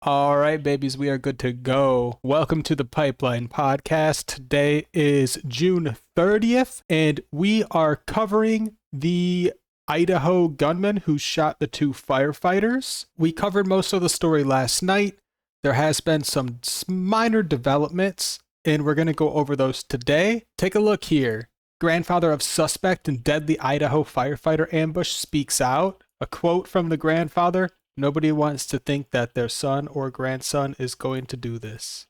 All right, babies, we are good to go. Welcome to the Pipeline Podcast. Today is June 30th, and we are covering the Idaho gunman who shot the two firefighters. We covered most of the story last night. There has been some minor developments, and we're going to go over those today. Take a look here. Grandfather of suspect in deadly Idaho firefighter ambush speaks out. A quote from the grandfather: "Nobody wants to think that their son or grandson is going to do this."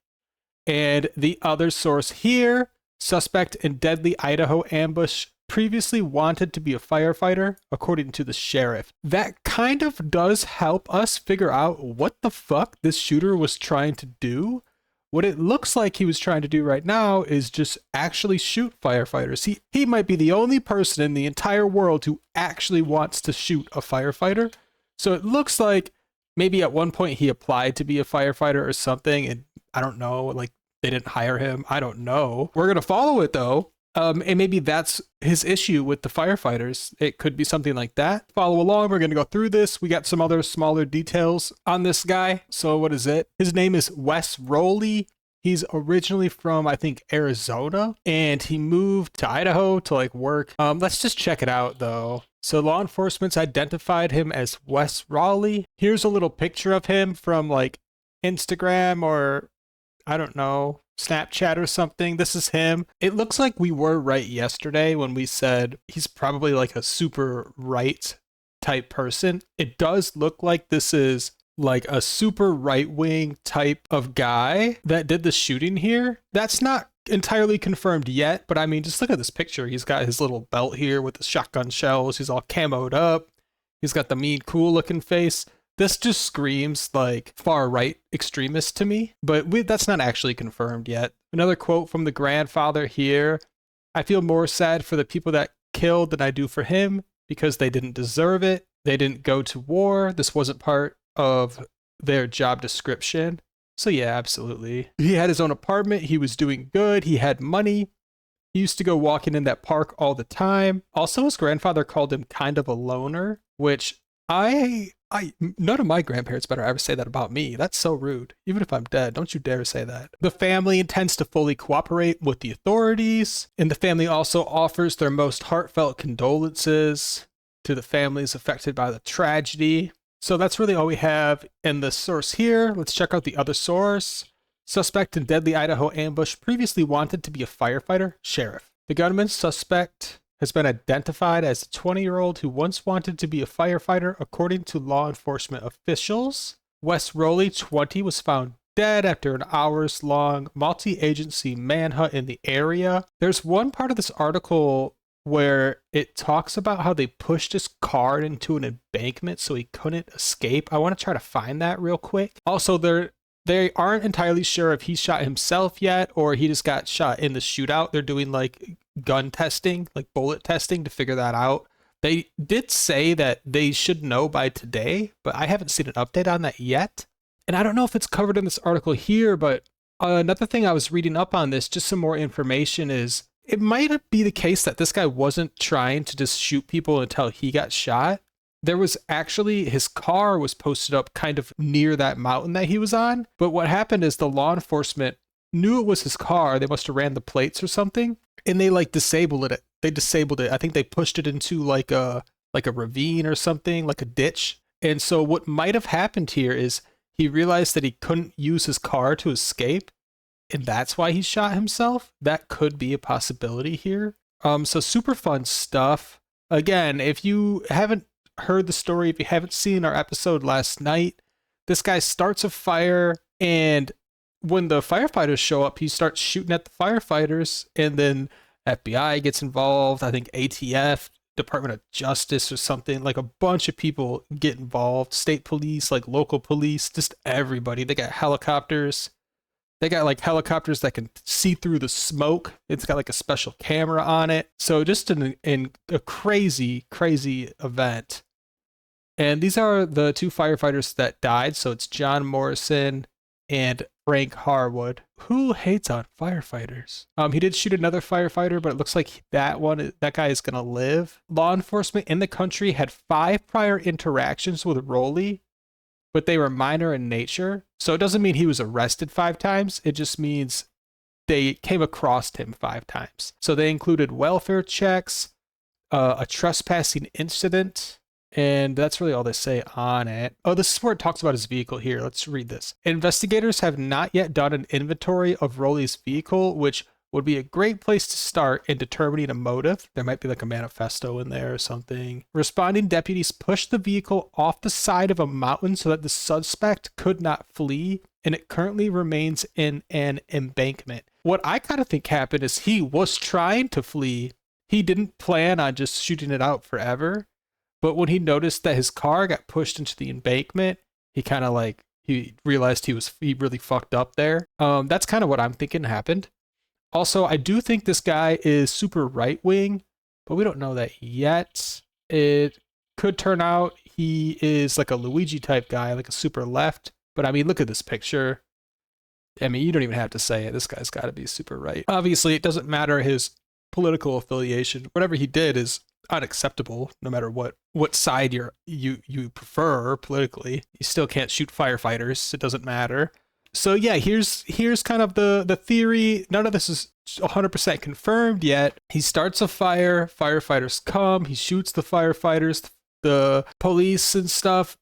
And the other source here: suspect in deadly Idaho ambush previously wanted to be a firefighter, according to the sheriff. That kind of does help us figure out what the fuck this shooter was trying to do. What it looks like he was trying to do right now is just actually shoot firefighters. He might be the only person in the entire world who actually wants to shoot a firefighter. So it looks like maybe at one point he applied to be a firefighter or something, and I don't know, like they didn't hire him. I don't know. We're going to follow it though. And maybe that's his issue with the firefighters. It could be something like that. Follow along. We're going to go through this. We got some other smaller details on this guy. So what is it? His name is Wess Roley. He's originally from, I think, Arizona, and he moved to Idaho to like work. Let's just check it out though. So law enforcement's identified him as Wess Roley. Here's a little picture of him from like Instagram or I don't know, Snapchat or something. This is him. It looks like we were right yesterday when we said he's probably like a super right type person. It does look like this is like a super right-wing type of guy that did the shooting here. That's not entirely confirmed yet, but I mean, just look at this picture. He's got his little belt here with the shotgun shells. He's all camoed up. He's got the mean, cool looking face. This just screams like far right extremist to me, but that's not actually confirmed yet. Another quote from the grandfather here: "I feel more sad for the people that killed than I do for him because they didn't deserve it. They didn't go to war. This wasn't part of their job description." So yeah, absolutely. He had his own apartment. He was doing good. He had money. He used to go walking in that park all the time. Also, his grandfather called him kind of a loner, which I none of my grandparents better ever say that about me. That's so rude. Even if I'm dead, don't you dare say that. The family intends to fully cooperate with the authorities, and the family also offers their most heartfelt condolences to the families affected by the tragedy. So that's really all we have in the source here. Let's check out the other source. Suspect in deadly Idaho ambush previously wanted to be a firefighter, sheriff. The gunman suspect has been identified as a 20-year-old who once wanted to be a firefighter, according to law enforcement officials. Wess Roley, 20, was found dead after an hours-long multi-agency manhunt in the area. There's one part of this article where it talks about how they pushed his car into an embankment so he couldn't escape. I want to try to find that real quick. Also, they aren't entirely sure if he shot himself yet or he just got shot in the shootout. They're doing like gun testing, like bullet testing to figure that out. They did say that they should know by today, but I haven't seen an update on that yet. And I don't know if it's covered in this article here, but another thing I was reading up on this, just some more information, is it might be the case that this guy wasn't trying to just shoot people until he got shot. There was actually, his car was posted up kind of near that mountain that he was on. But what happened is the law enforcement knew it was his car. They must have ran the plates or something, and they like disabled it. They disabled it. I think they pushed it into like a ravine or something, like a ditch. And so what might have happened here is he realized that he couldn't use his car to escape, and that's why he shot himself. That could be a possibility here. So super fun stuff. Again, if you haven't heard the story, if you haven't seen our episode last night, this guy starts a fire, and when the firefighters show up, he starts shooting at the firefighters, and then FBI gets involved. I think ATF, Department of Justice or something, like a bunch of people get involved. State police, like local police, just everybody. They got helicopters. They got like helicopters that can see through the smoke. It's got like a special camera on it. So just in a crazy, crazy event. And these are the two firefighters that died. So it's John Morrison and Frank Harwood. Who hates on firefighters? He did shoot another firefighter, but it looks like that guy is gonna live. Law enforcement in the country had 5 prior interactions with Roley but they were minor in nature. So it doesn't mean he was arrested 5 times. It just means they came across him 5 times. So they included welfare checks, a trespassing incident, and that's really all they say on it. Oh, this is where it talks about his vehicle here. Let's read this. Investigators have not yet done an inventory of Roley's vehicle, which would be a great place to start in determining a motive. There might be like a manifesto in there or something. Responding deputies pushed the vehicle off the side of a mountain so that the suspect could not flee, and it currently remains in an embankment. What I kind of think happened is he was trying to flee. He didn't plan on just shooting it out forever. But when he noticed that his car got pushed into the embankment, he kind of like, he realized he really fucked up there. That's kind of what I'm thinking happened. Also, I do think this guy is super right-wing, but we don't know that yet. It could turn out he is like a Luigi type guy, like a super left. But I mean, look at this picture. I mean, you don't even have to say it. This guy's got to be super right. Obviously, it doesn't matter his political affiliation. Whatever he did is unacceptable, no matter what side you prefer politically. You still can't shoot firefighters. It doesn't matter. So yeah, here's kind of the theory. None of this is 100% confirmed yet. He starts a fire, firefighters come, he shoots the firefighters, the police and stuff,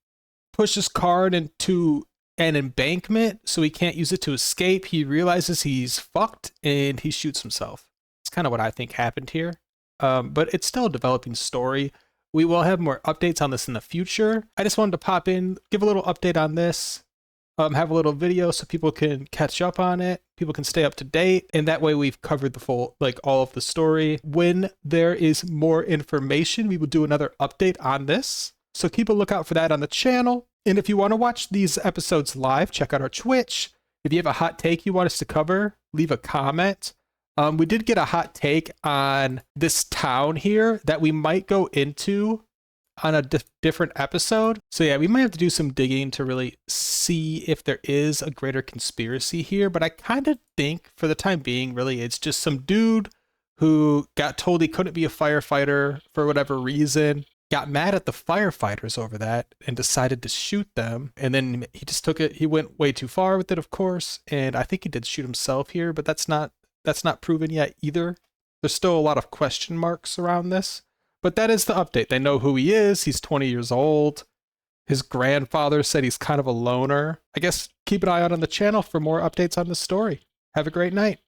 pushes car into an embankment so he can't use it to escape. He realizes he's fucked and he shoots himself. It's kind of what I think happened here. But it's still a developing story. We will have more updates on this in the future. I just wanted to pop in, give a little update on this, have a little video so people can catch up on it. People can stay up to date. And that way we've covered the full, like all of the story. When there is more information, we will do another update on this. So keep a lookout for that on the channel. And if you want to watch these episodes live, check out our Twitch. If you have a hot take you want us to cover, leave a comment. We did get a hot take on this town here that we might go into on a different episode. So yeah, we might have to do some digging to really see if there is a greater conspiracy here. But I kind of think for the time being, really, it's just some dude who got told he couldn't be a firefighter for whatever reason, got mad at the firefighters over that and decided to shoot them. And then he just took it. He went way too far with it, of course. And I think he did shoot himself here, but that's not proven yet either. There's still a lot of question marks around this, but that is the update. They know who he is. He's 20 years old. His grandfather said he's kind of a loner. I guess keep an eye out on the channel for more updates on this story. Have a great night.